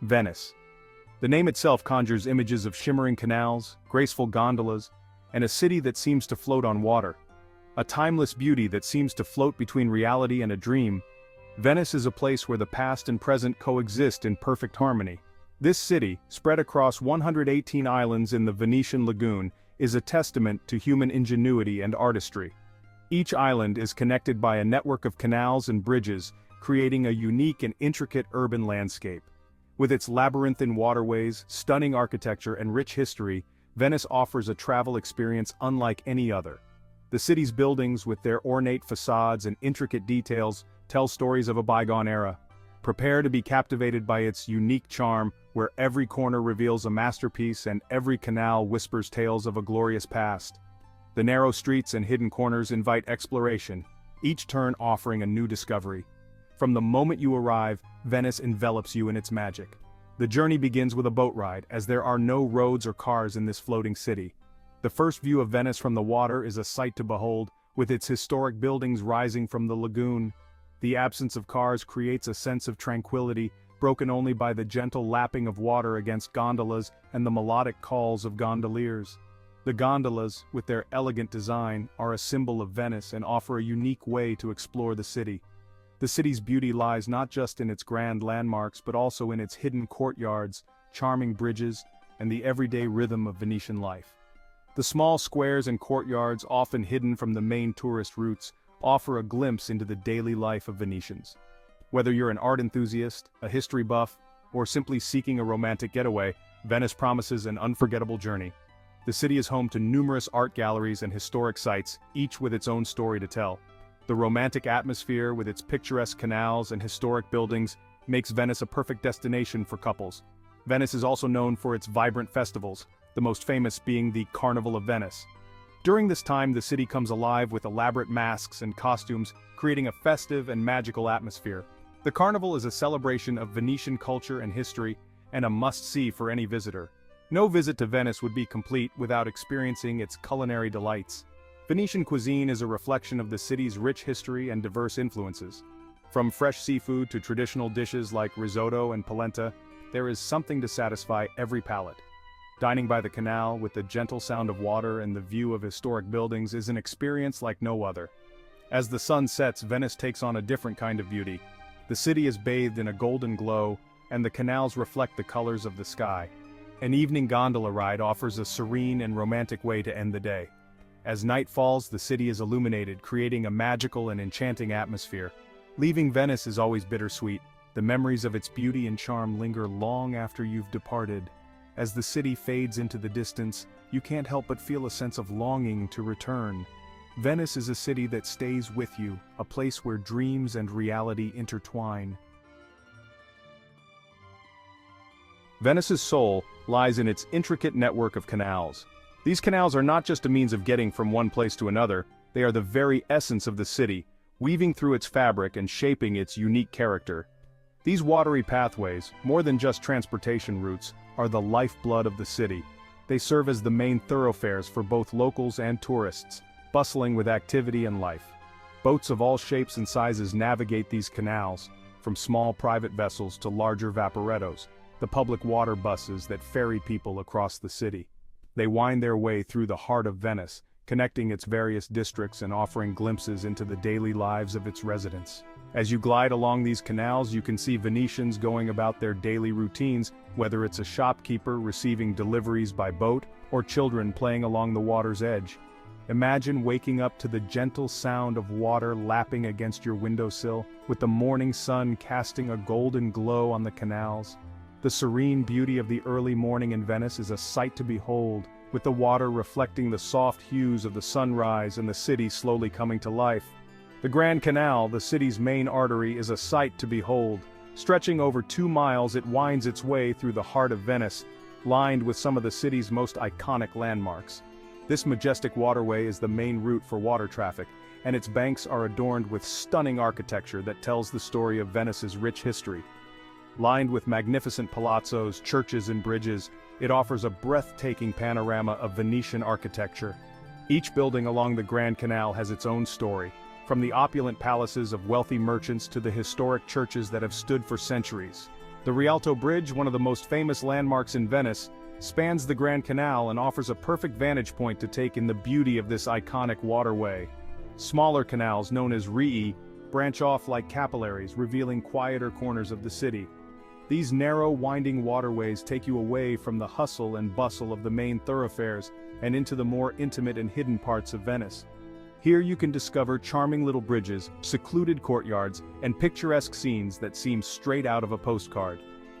Venice. The name itself conjures images of shimmering canals, graceful gondolas, and a city that seems to float on water. A timeless beauty that seems to float between reality and a dream. Venice is a place where the past and present coexist in perfect harmony. This city, spread across 118 islands in the Venetian lagoon, is a testament to human ingenuity and artistry. Each island is connected by a network of canals and bridges, creating a unique and intricate urban landscape. With its labyrinthine waterways, stunning architecture, and rich history, Venice offers a travel experience unlike any other. The city's buildings, with their ornate facades and intricate details, tell stories of a bygone era. Prepare to be captivated by its unique charm, where every corner reveals a masterpiece and every canal whispers tales of a glorious past. The narrow streets and hidden corners invite exploration, each turn offering a new discovery. From the moment you arrive, Venice envelops you in its magic. The journey begins with a boat ride, as there are no roads or cars in this floating city. The first view of Venice from the water is a sight to behold, with its historic buildings rising from the lagoon. The absence of cars creates a sense of tranquility, broken only by the gentle lapping of water against gondolas and the melodic calls of gondoliers. The gondolas, with their elegant design, are a symbol of Venice and offer a unique way to explore the city. The city's beauty lies not just in its grand landmarks but also in its hidden courtyards, charming bridges, and the everyday rhythm of Venetian life. The small squares and courtyards, often hidden from the main tourist routes, offer a glimpse into the daily life of Venetians. Whether you're an art enthusiast, a history buff, or simply seeking a romantic getaway, Venice promises an unforgettable journey. The city is home to numerous art galleries and historic sites, each with its own story to tell. The romantic atmosphere, with its picturesque canals and historic buildings, makes Venice a perfect destination for couples. Venice is also known for its vibrant festivals, the most famous being the Carnival of Venice. During this time, the city comes alive with elaborate masks and costumes, creating a festive and magical atmosphere. The Carnival is a celebration of Venetian culture and history, and a must-see for any visitor. No visit to Venice would be complete without experiencing its culinary delights. Venetian cuisine is a reflection of the city's rich history and diverse influences. From fresh seafood to traditional dishes like risotto and polenta, there is something to satisfy every palate. Dining by the canal, with the gentle sound of water and the view of historic buildings, is an experience like no other. As the sun sets, Venice takes on a different kind of beauty. The city is bathed in a golden glow, and the canals reflect the colors of the sky. An evening gondola ride offers a serene and romantic way to end the day. As night falls, the city is illuminated, creating a magical and enchanting atmosphere. Leaving Venice is always bittersweet. The memories of its beauty and charm linger long after you've departed. As the city fades into the distance, you can't help but feel a sense of longing to return. Venice is a city that stays with you, a place where dreams and reality intertwine. Venice's soul lies in its intricate network of canals. These canals are not just a means of getting from one place to another, they are the very essence of the city, weaving through its fabric and shaping its unique character. These watery pathways, more than just transportation routes, are the lifeblood of the city. They serve as the main thoroughfares for both locals and tourists, bustling with activity and life. Boats of all shapes and sizes navigate these canals, from small private vessels to larger vaporettos, the public water buses that ferry people across the city. They wind their way through the heart of Venice, connecting its various districts and offering glimpses into the daily lives of its residents. As you glide along these canals, you can see Venetians going about their daily routines, whether it's a shopkeeper receiving deliveries by boat or children playing along the water's edge. Imagine waking up to the gentle sound of water lapping against your windowsill, with the morning sun casting a golden glow on the canals. The serene beauty of the early morning in Venice is a sight to behold, with the water reflecting the soft hues of the sunrise and the city slowly coming to life. The Grand Canal, the city's main artery, is a sight to behold. Stretching over 2 miles, it winds its way through the heart of Venice, lined with some of the city's most iconic landmarks. This majestic waterway is the main route for water traffic, and its banks are adorned with stunning architecture that tells the story of Venice's rich history. Lined with magnificent palazzos, churches, and bridges, it offers a breathtaking panorama of Venetian architecture. Each building along the Grand Canal has its own story, from the opulent palaces of wealthy merchants to the historic churches that have stood for centuries. The The Rialto Bridge, one of the most famous landmarks in Venice, spans the Grand Canal and offers a perfect vantage point to take in the beauty of this iconic waterway. Smaller canals, known as rii, branch off like capillaries, revealing quieter corners of the city. These narrow, winding waterways take you away from the hustle and bustle of the main thoroughfares and into the more intimate and hidden parts of Venice. Here you can discover charming little bridges, secluded courtyards, and picturesque scenes that seem straight out of a postcard.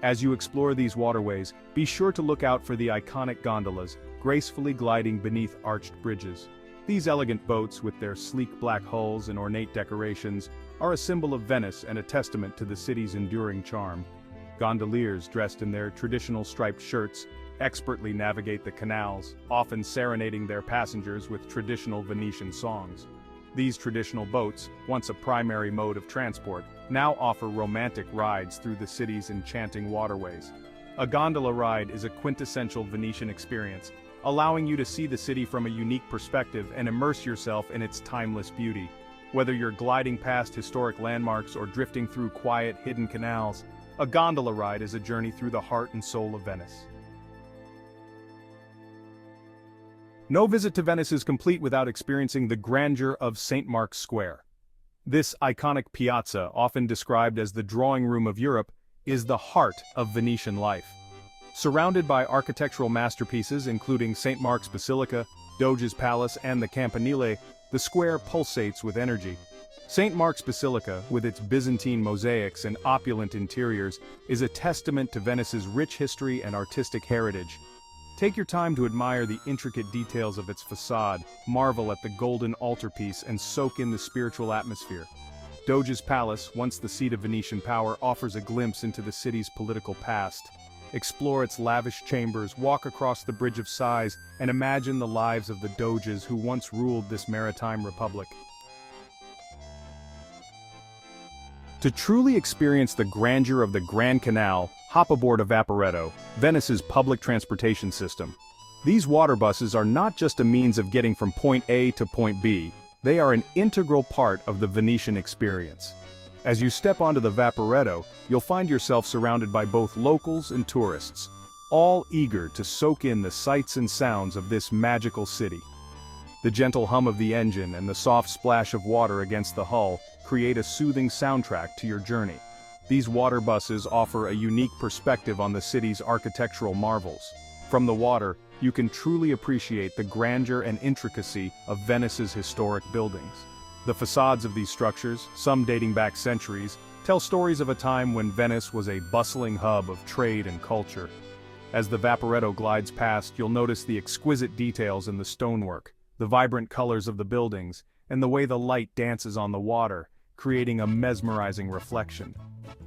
As you explore these waterways, be sure to look out for the iconic gondolas, gracefully gliding beneath arched bridges. These elegant boats, with their sleek black hulls and ornate decorations, are a symbol of Venice and a testament to the city's enduring charm. Gondoliers, dressed in their traditional striped shirts, expertly navigate the canals, often serenading their passengers with traditional Venetian songs. These traditional boats, once a primary mode of transport, now offer romantic rides through the city's enchanting waterways. A gondola ride is a quintessential Venetian experience, allowing you to see the city from a unique perspective and immerse yourself in its timeless beauty. Whether you're gliding past historic landmarks or drifting through quiet, hidden canals, a gondola ride is a journey through the heart and soul of Venice. No visit to Venice is complete without experiencing the grandeur of St. Mark's Square. This iconic piazza, often described as the drawing room of Europe, is the heart of Venetian life. Surrounded by architectural masterpieces including St. Mark's Basilica, Doge's Palace, and the Campanile, the square pulsates with energy. St. Mark's Basilica, with its Byzantine mosaics and opulent interiors, is a testament to Venice's rich history and artistic heritage. Take your time to admire the intricate details of its facade, marvel at the golden altarpiece, and soak in the spiritual atmosphere. Doge's Palace, once the seat of Venetian power, offers a glimpse into the city's political past. Explore its lavish chambers, walk across the Bridge of Sighs, and imagine the lives of the Doges who once ruled this maritime republic. To truly experience the grandeur of the Grand Canal, hop aboard a Vaporetto, Venice's public transportation system. These water buses are not just a means of getting from point A to point B, they are an integral part of the Venetian experience. As you step onto the Vaporetto, you'll find yourself surrounded by both locals and tourists, all eager to soak in the sights and sounds of this magical city. The gentle hum of the engine and the soft splash of water against the hull create a soothing soundtrack to your journey. These water buses offer a unique perspective on the city's architectural marvels. From the water, you can truly appreciate the grandeur and intricacy of Venice's historic buildings. The facades of these structures, some dating back centuries, tell stories of a time when Venice was a bustling hub of trade and culture. As the Vaporetto glides past, you'll notice the exquisite details in the stonework, the vibrant colors of the buildings, and the way the light dances on the water, creating a mesmerizing reflection.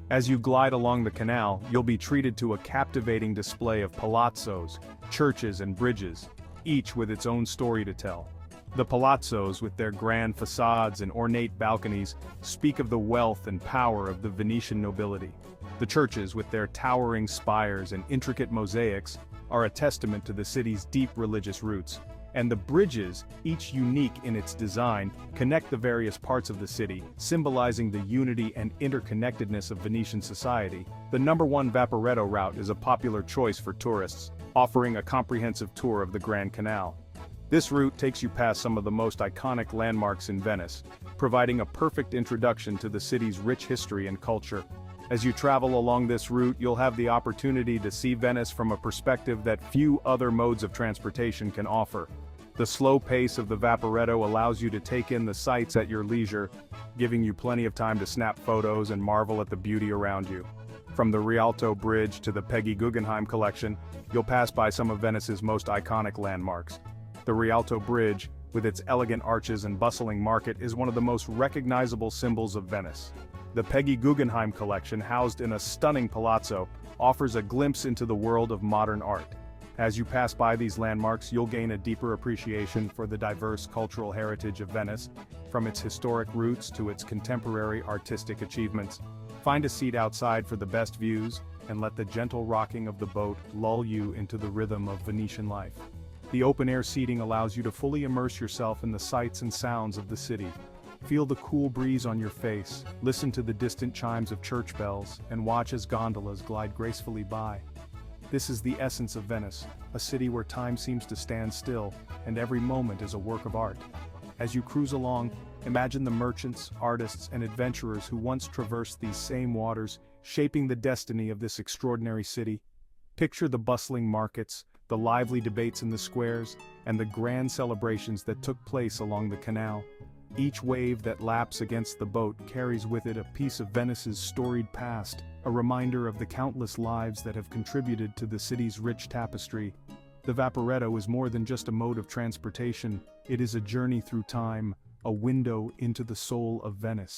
As you glide along the canal, you'll be treated to a captivating display of palazzos, churches, and bridges, each with its own story to tell. The palazzos, with their grand facades and ornate balconies, speak of the wealth and power of the Venetian nobility. The churches, with their towering spires and intricate mosaics, are a testament to the city's deep religious roots. And the bridges, each unique in its design, connect the various parts of the city, symbolizing the unity and interconnectedness of Venetian society. The #1 Vaporetto route is a popular choice for tourists, offering a comprehensive tour of the Grand Canal. This route takes you past some of the most iconic landmarks in Venice, providing a perfect introduction to the city's rich history and culture. As you travel along this route, you'll have the opportunity to see Venice from a perspective that few other modes of transportation can offer. The slow pace of the Vaporetto allows you to take in the sights at your leisure, giving you plenty of time to snap photos and marvel at the beauty around you. From the Rialto Bridge to the Peggy Guggenheim Collection, you'll pass by some of Venice's most iconic landmarks. The Rialto Bridge, with its elegant arches and bustling market, is one of the most recognizable symbols of Venice. The Peggy Guggenheim Collection, housed in a stunning palazzo, offers a glimpse into the world of modern art. As you pass by these landmarks, you'll gain a deeper appreciation for the diverse cultural heritage of Venice, from its historic roots to its contemporary artistic achievements. Find a seat outside for the best views, and let the gentle rocking of the boat lull you into the rhythm of Venetian life. The open-air seating allows you to fully immerse yourself in the sights and sounds of the city. Feel the cool breeze on your face, listen to the distant chimes of church bells, and watch as gondolas glide gracefully by. This is the essence of Venice, a city where time seems to stand still, and every moment is a work of art. As you cruise along, imagine the merchants, artists, and adventurers who once traversed these same waters, shaping the destiny of this extraordinary city. Picture the bustling markets, the lively debates in the squares, and the grand celebrations that took place along the canal. Each wave that laps against the boat carries with it a piece of Venice's storied past, a reminder of the countless lives that have contributed to the city's rich tapestry. The Vaporetto is more than just a mode of transportation, it is a journey through time, a window into the soul of Venice.